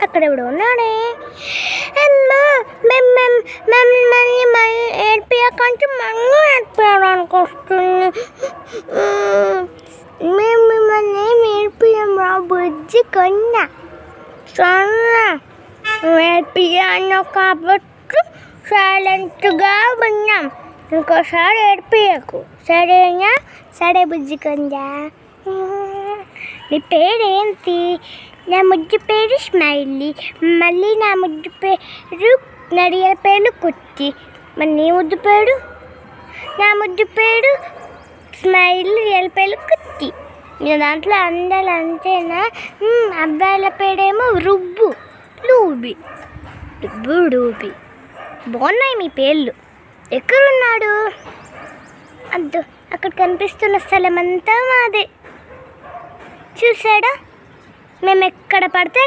అక్కడ ఎవడో ఉన్నాడే. అమ్మా మళ్ళీ ఏడిపియకంటే మళ్ళీ ఏడిపించడానికి వస్తుంది. మేము మిమ్మల్ని ఏడిపియం రా బుజ్జి కొన్నా సన్నా ఏడిపియను కాబట్టి సైలెంట్గా ఉన్నాం. ఇంకోసారి ఏడిపియకు సరేనా? సరే బుజ్జి కొందా. నీ పేరేంటి? నా ముద్దు పేరు స్మైలీ. మళ్ళీ నా ముద్దు పేరు నా రియల్ పేరు కుట్టి. మరి నీ ముద్దు పేరు? నా ముద్దు పేరు స్మైలీ, రియల్ పేరు కుట్టి. నీ దాంట్లో అందరూ అంతేనా? అబ్బాయిల పేరేమో రుబ్బు, లూబి, రుబ్బు, డూబి. బాగున్నాయి మీ పేర్లు. ఎక్కడున్నాడు? అద్దు అక్కడ కనిపిస్తున్న స్థలం అంతా మాదే. చూసాడా? మేము ఎక్కడ పడితే